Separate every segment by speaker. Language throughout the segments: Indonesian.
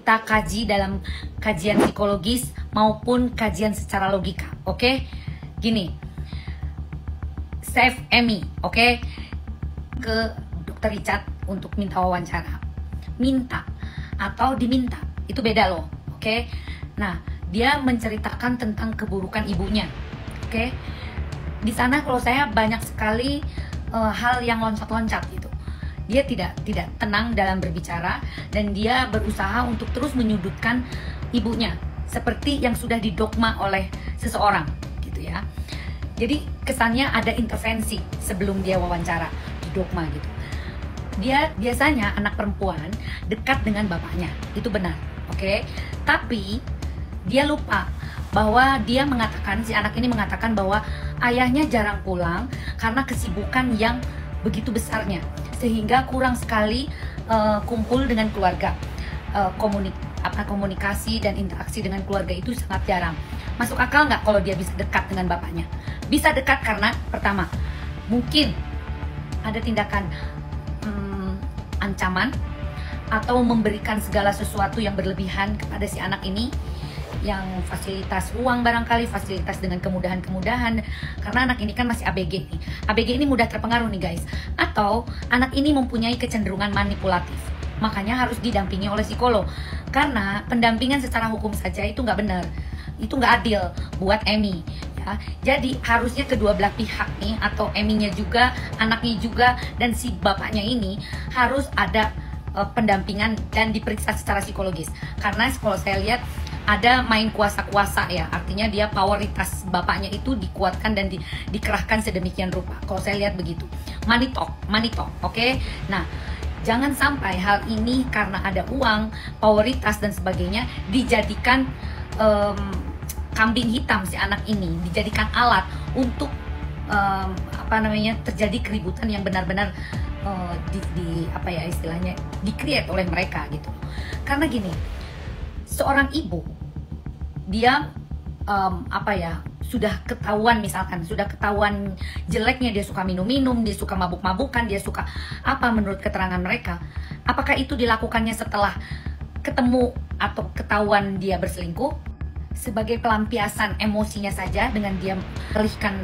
Speaker 1: kita kaji dalam kajian psikologis maupun kajian secara logika. Oke? Gini, save Amy, oke? Ke Dr. Richard untuk minta wawancara. Minta atau diminta, itu beda loh, oke? Nah, dia menceritakan tentang keburukan ibunya, oke? Di sana kalau saya banyak sekali hal yang loncat-loncat gitu. Dia tidak tenang dalam berbicara dan dia berusaha untuk terus menyudutkan ibunya seperti yang sudah didogma oleh seseorang gitu ya. Jadi kesannya ada intervensi sebelum dia wawancara, didogma gitu. Dia biasanya anak perempuan dekat dengan bapaknya, itu benar, oke? Tapi dia lupa bahwa dia mengatakan, si anak ini mengatakan bahwa ayahnya jarang pulang karena kesibukan yang begitu besarnya, sehingga kurang sekali kumpul dengan keluarga. Komunikasi dan interaksi dengan keluarga itu sangat jarang. Masuk akal nggak kalau dia bisa dekat dengan bapaknya? Bisa dekat karena pertama, mungkin ada tindakan ancaman atau memberikan segala sesuatu yang berlebihan kepada si anak ini, yang fasilitas uang barangkali, fasilitas dengan kemudahan-kemudahan, karena anak ini kan masih ABG nih. ABG ini mudah terpengaruh nih guys. Atau anak ini mempunyai kecenderungan manipulatif, makanya harus didampingi oleh psikolog. Karena pendampingan secara hukum saja itu nggak benar, itu nggak adil buat Amy ya. Jadi harusnya kedua belah pihak nih, atau Amy-nya juga, anaknya juga, dan si bapaknya ini harus ada pendampingan dan diperiksa secara psikologis. Karena kalau saya lihat ada main kuasa-kuasa ya, artinya dia poweritas bapaknya itu dikuatkan dan dikerahkan sedemikian rupa. Kalau saya lihat begitu, money talk, oke? Nah, jangan sampai hal ini karena ada uang, poweritas dan sebagainya dijadikan kambing hitam si anak ini, dijadikan alat untuk terjadi keributan yang benar-benar istilahnya di-create oleh mereka gitu. Karena gini, seorang ibu dia sudah ketahuan, misalkan sudah ketahuan jeleknya, dia suka minum-minum, dia suka mabuk-mabukan, dia suka apa menurut keterangan mereka. Apakah itu dilakukannya setelah ketemu atau ketahuan dia berselingkuh? Sebagai pelampiasan emosinya saja dengan dia melihkan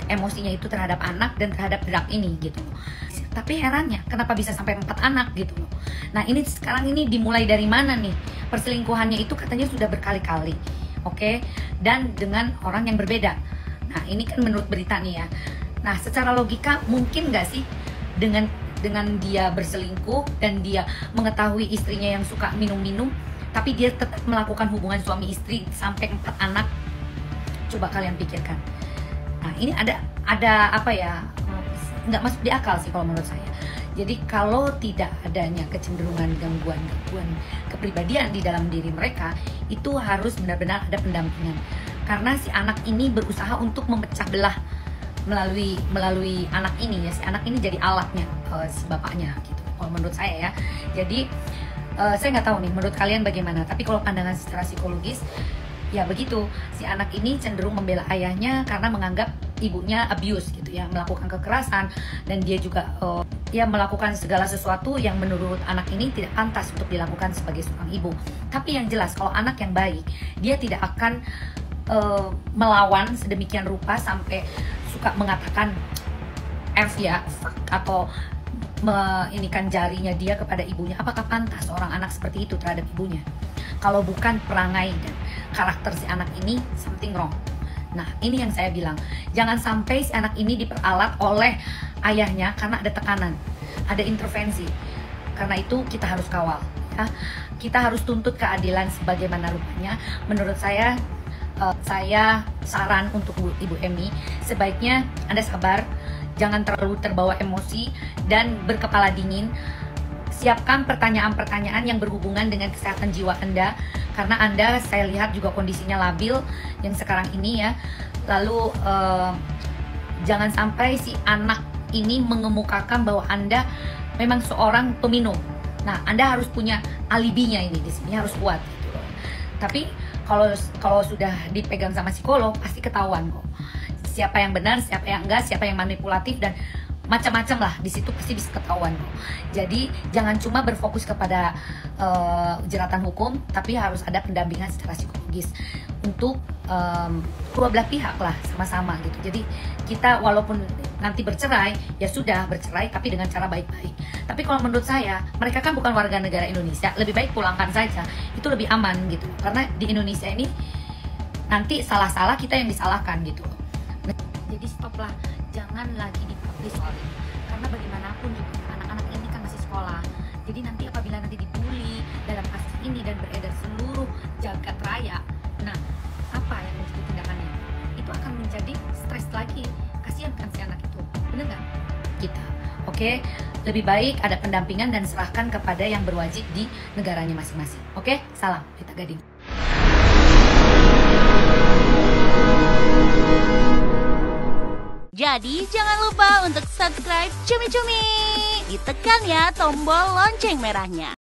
Speaker 1: emosinya itu terhadap anak dan terhadap drug ini gitu. Tapi herannya kenapa bisa sampai 4 anak gitu loh. Nah ini sekarang ini dimulai dari mana nih? Perselingkuhannya itu katanya sudah berkali-kali, oke? Dan dengan orang yang berbeda. Nah ini kan menurut berita nih ya. Nah secara logika mungkin nggak sih dengan dia berselingkuh dan dia mengetahui istrinya yang suka minum-minum, tapi dia tetap melakukan hubungan suami istri sampai 4 anak? Coba kalian pikirkan. Nah ini ada nggak masuk di akal sih kalau menurut saya. Jadi kalau tidak adanya kecenderungan gangguan kepribadian di dalam diri mereka, itu harus benar-benar ada pendampingan. Karena si anak ini berusaha untuk memecah belah melalui anak ini ya. Si anak ini jadi alatnya si bapaknya gitu. Kalau menurut saya ya. Jadi saya nggak tahu nih menurut kalian bagaimana. Tapi kalau pandangan secara psikologis ya begitu. Si anak ini cenderung membela ayahnya karena menganggap ibunya abuse gitu ya, melakukan kekerasan, dan dia juga melakukan segala sesuatu yang menurut anak ini tidak pantas untuk dilakukan sebagai seorang ibu. Tapi yang jelas kalau anak yang baik, dia tidak akan melawan sedemikian rupa sampai suka mengatakan F ya, fuck, atau menginikan jarinya dia kepada ibunya. Apakah pantas seorang anak seperti itu terhadap ibunya? Kalau bukan perangai dan karakter si anak ini, something wrong. Nah ini yang saya bilang, jangan sampai si anak ini diperalat oleh ayahnya karena ada tekanan, ada intervensi. Karena itu kita harus kawal ya. Kita harus tuntut keadilan sebagaimana rupanya. Menurut saya saran untuk Ibu Amy, sebaiknya Anda sabar, jangan terlalu terbawa emosi dan berkepala dingin. Siapkan pertanyaan-pertanyaan yang berhubungan dengan kesehatan jiwa Anda, karena Anda saya lihat juga kondisinya labil yang sekarang ini ya. Lalu jangan sampai si anak ini mengemukakan bahwa Anda memang seorang peminum. Nah, Anda harus punya alibinya ini di sini, harus kuat gitu. Tapi kalau sudah dipegang sama psikolog pasti ketahuan kok. Siapa yang benar, siapa yang enggak, siapa yang manipulatif, dan macam-macam lah di situ pasti bisa ketahuan. Jadi jangan cuma berfokus kepada jeratan hukum, tapi harus ada pendampingan secara psikologis untuk kedua belah pihak lah sama-sama gitu. Jadi kita walaupun nanti bercerai, ya sudah bercerai tapi dengan cara baik-baik. Tapi kalau menurut saya, mereka kan bukan warga negara Indonesia, lebih baik pulangkan saja, itu lebih aman gitu. Karena di Indonesia ini nanti salah-salah kita yang disalahkan gitu. Jadi stoplah, jangan lagi dipublish soal ini. Karena bagaimanapun juga anak-anak ini kan masih sekolah. Jadi nanti apabila nanti dibully dalam kasus ini dan beredar seluruh jagat raya, nah apa yang menjadi tindakannya? Itu akan menjadi stres lagi. Kasihan kan si anak itu, bener nggak? Kita, oke? Lebih baik ada pendampingan dan serahkan kepada yang berwajib di negaranya masing-masing. Oke? Salam, Rita Gading.
Speaker 2: Jadi jangan lupa untuk subscribe Cumi Cumi. Ditekan ya tombol lonceng merahnya.